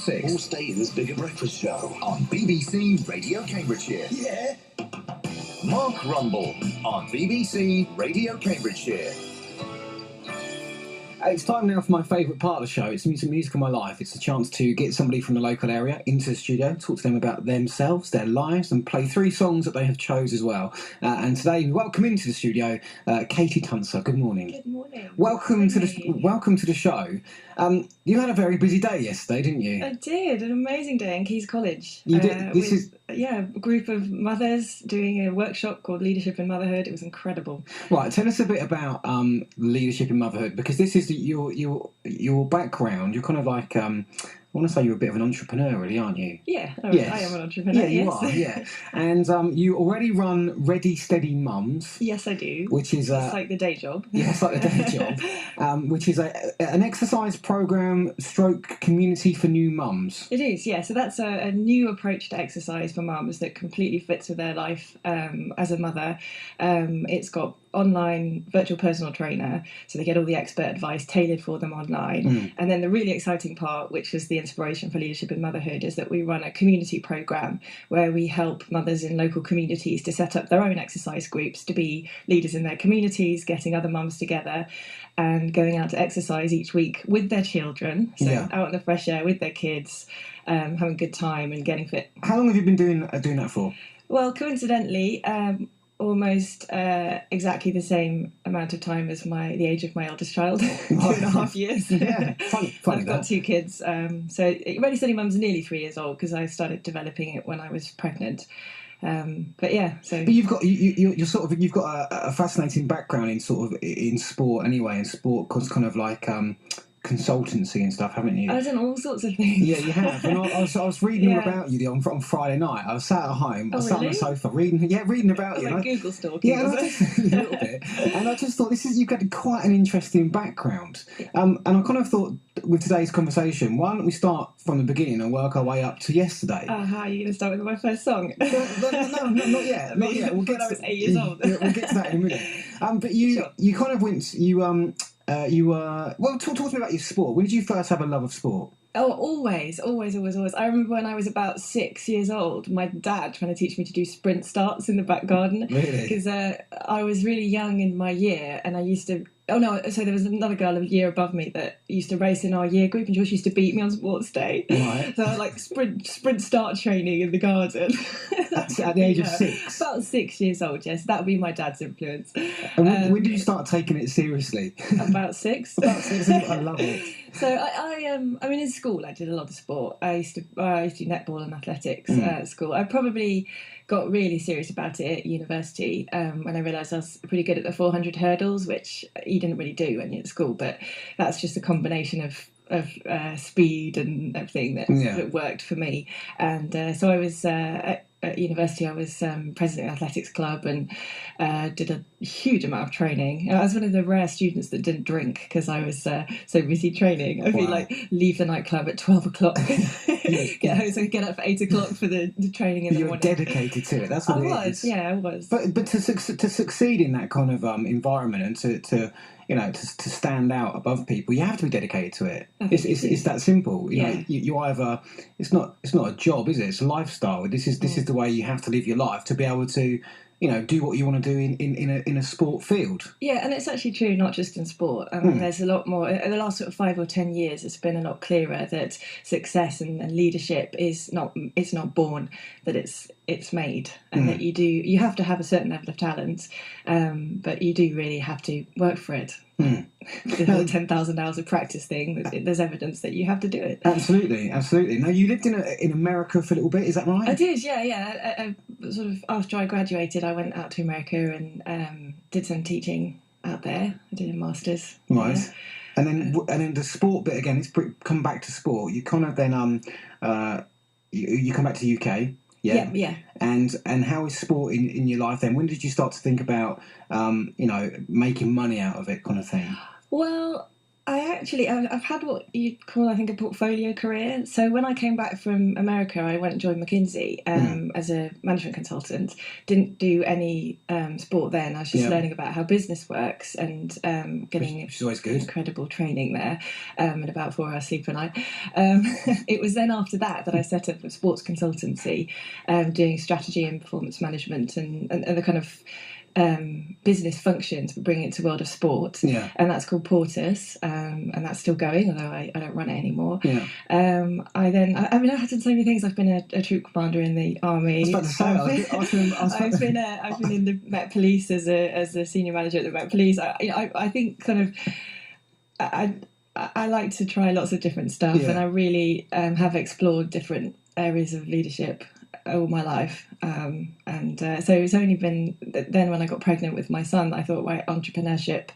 6. Paul Staten's Bigger Breakfast Show. On BBC Radio Cambridgeshire. Yeah. Mark Rumble on BBC Radio Cambridgeshire. It's time now for my favourite part of the show. It's music of my life. It's a chance to get somebody from the local area into the studio, talk to them about themselves, their lives, and play 3 songs that they have chose as well. And today we welcome into the studio Katy Tuncer. Good morning. Good morning. Welcome to the show. You had a very busy day yesterday, didn't you? I did. An amazing day in Key's College. You did. A group of mothers doing a workshop called Leadership in Motherhood. It was incredible. Right, tell us a bit about leadership in motherhood, because this is your background. You're kind of like I want to say you're a bit of an entrepreneur, really, aren't you? Yeah, yes. I am an entrepreneur. Yeah, you are. Yeah, and you already run Ready Steady Mums. Yes, I do. Which is it's like the day job. Yeah, it's like the day job. Which is an exercise program / community for new mums. It is, yeah. So that's a new approach to exercise for mums that completely fits with their life as a mother. It's got online virtual personal trainer, so they get all the expert advice tailored for them online. And then the really exciting part, which is the inspiration for Leadership in Motherhood, is that we run a community program where we help mothers in local communities to set up their own exercise groups to be leaders in their communities, getting other mums together and going out to exercise each week with their children, so out in the fresh air with their kids, having a good time and getting fit. How long have you been doing that for? Well, coincidentally, almost exactly the same amount of time as the age of my eldest child, 2.5 years. Yeah, funny I've got 2 kids. So Ready Steady Mum's nearly 3 years old because I started developing it when I was pregnant. But you've got you've got a fascinating background in sport anyway, in sport cause kind of like consultancy and stuff, haven't you? I've done all sorts of things. Yeah, you have. And I was reading all about you on Friday night. I was sat at home, sat on the sofa reading about you. Like Google stalking. Yeah, a little bit. And I just thought you've got quite an interesting background. And I kind of thought with today's conversation, why don't we start from the beginning and work our way up to yesterday? How are you going to start with my first song? No, not yet. Not yet. We'll get to I was 8 years old. We'll get to that in a minute. But you kind of went. Talk to me about your sport. When did you first have a love of sport? Oh, always. I remember when I was about 6 years old, my dad trying to teach me to do sprint starts in the back garden. Really? Because I was really young in my year, and I used to... Oh, no, so there was another girl a year above me that used to race in our year group, and she used to beat me on sports day. Right. So I like sprint start training in the garden. At the age of 6? About 6 years old, yes. That would be my dad's influence. And when did you start taking it seriously? About 6. About 6, I love it. So I mean, in school I did a lot of sport. I used to do netball and athletics at school. I probably got really serious about it at university when I realised I was pretty good at the 400 hurdles, which you didn't really do when you're at school. But that's just a combination of speed and everything that worked for me. And so I was at university. I was president of the athletics club and did a huge amount of training. I was one of the rare students that didn't drink because I was so busy training. I'd be like, leave the nightclub at 12 o'clock, get home, so get up at 8 o'clock for the training in the morning. You're dedicated to it. That's what it is. Yeah, I was. But to succeed in that kind of environment and to stand out above people, you have to be dedicated to it. It's that simple. You know, you either it's not a job, is it? It's a lifestyle. This is the way you have to live your life to be able to do what you want to do in a sport field. Yeah, and it's actually true not just in sport. There's a lot more. In the last sort of 5 or 10 years, it's been a lot clearer that success and leadership is not born, that it's made, and that you have to have a certain level of talent, but you do really have to work for it. The whole 10,000 hours of practice thing, there's evidence that you have to do it. Absolutely. Now, you lived in America for a little bit, is that right? I did, yeah. I sort of after I graduated, I went out to America and did some teaching out there. I did a master's. Right. Yeah. And then the sport bit again. Come back to sport. You kind of then you come back to the UK. Yeah. And how is sport in your life then? When did you start to think about making money out of it, kind of thing? Well, I've had what you'd call, I think, a portfolio career. So when I came back from America, I went and joined McKinsey as a management consultant. Didn't do any sport then. I was just learning about how business works and getting which is always good. Incredible training there, and about 4 hours sleep a night. It was then after that I set up a sports consultancy, doing strategy and performance management and the kind of business functions, but bringing it to world of sport. And that's called Portus, and that's still going, although I don't run it anymore. I had done so many things. I've been a troop commander in the army. I was about to say, I've been in the Met Police as a senior manager at the Met Police. I think kind of I like to try lots of different stuff, and I really have explored different areas of leadership all my life, so it's only been then when I got pregnant with my son I thought, right, entrepreneurship,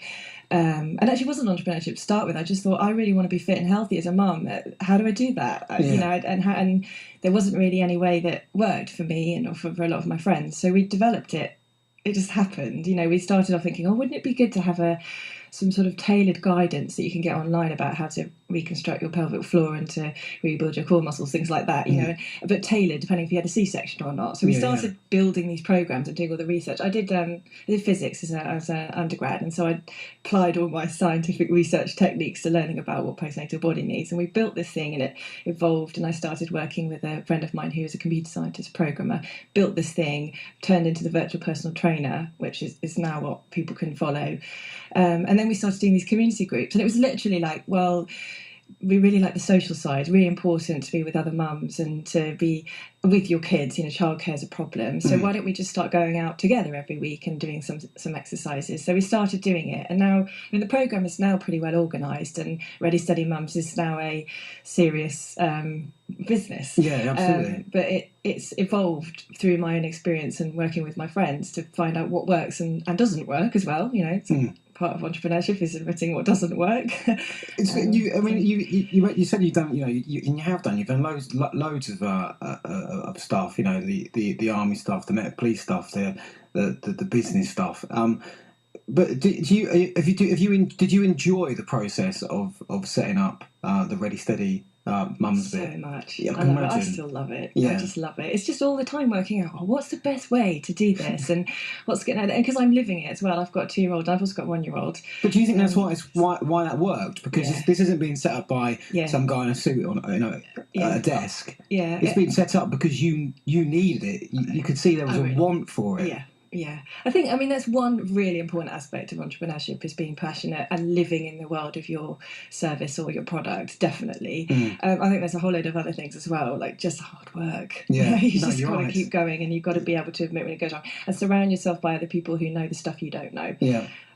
and actually wasn't entrepreneurship to start with. I just thought, I really want to be fit and healthy as a mum. How do I do that? And there wasn't really any way that worked for me and for a lot of my friends, so we developed it. It just happened. We started off thinking, wouldn't it be good to have some sort of tailored guidance that you can get online about how to reconstruct your pelvic floor and to rebuild your core muscles, things like that, but tailored depending if you had a C-section or not. So we started building these programs and doing all the research. I did physics as an undergrad, and so I applied all my scientific research techniques to learning about what postnatal body needs, and we built this thing, and it evolved, and I started working with a friend of mine who was a computer scientist programmer, built this thing, turned into the virtual personal trainer, which is now what people can follow. And then we started doing these community groups, and it was literally like, well, we really like the social side, really important to be with other mums and to be with your kids. Childcare is a problem, so why don't we just start going out together every week and doing some exercises? So we started doing it, and now the program is now pretty well organised, and Ready Steady Mums is now a serious business. Yeah, absolutely. But it's evolved through my own experience and working with my friends to find out what works and doesn't work as well. Part of entrepreneurship is admitting what doesn't work. You said you've done, you've done loads of stuff. The army stuff, the Met Police stuff, the business stuff. But did you enjoy the process of setting up the Ready Steady Mums so bit? much. Yeah, I still love it. I just love it. It's just all the time working out, what's the best way to do this, and what's going to, and because I'm living it as well. I've got a 2-year-old. I've also got a 1-year-old. But do you think that's why that worked? Because this isn't being set up by some guy in a suit on at a desk. It's been set up because you needed it. You could see there was a want for it. Yeah, I think, that's one really important aspect of entrepreneurship, is being passionate and living in the world of your service or your product, definitely. I think there's a whole load of other things as well, like just hard work. You just got to keep going, and you've got to be able to admit when it goes wrong, and surround yourself by other people who know the stuff you don't know.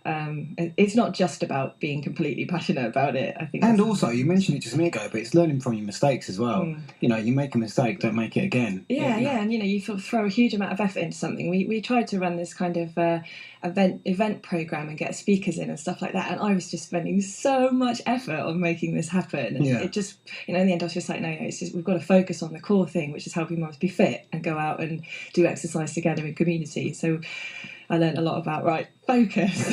It's not just about being completely passionate about it, I think. And also, you mentioned it just a minute ago, but it's learning from your mistakes as well. You make a mistake, don't make it again. And you throw a huge amount of effort into something. We tried to run this kind of event program and get speakers in and stuff like that, and I was just spending so much effort on making this happen, and it just, in the end I was just like, no, it's just, we've got to focus on the core thing, which is helping mums be fit and go out and do exercise together in community. So I learned a lot about focus.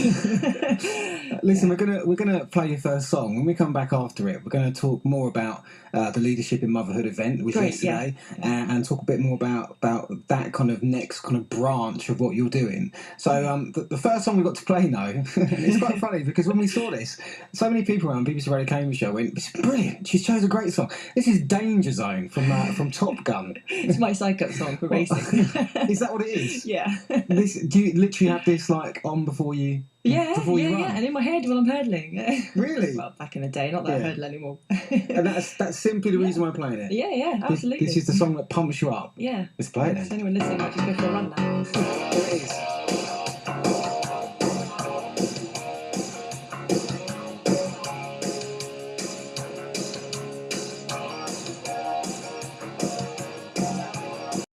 Listen, we're gonna play your first song. When we come back after it, we're going to talk more about the Leadership in Motherhood event we did today, and talk a bit more about that kind of next kind of branch of what you're doing. So the first song we got to play now, it's quite funny because when we saw this, so many people around BBC Radio Cambridgeshire went, "It's brilliant. She chose a great song. This is Danger Zone from Top Gun." It's my psych-up song for racing. Is that what it is? Yeah. Do you literally have this on before you? Before you run? And in my head while I'm hurdling. Really? Well, back in the day, not that I hurdle anymore. And that's simply the reason why I'm playing it. Yeah, absolutely. This is the song that pumps you up. Yeah. Let's play it then. If anyone listening might just go for a run now. Here it is.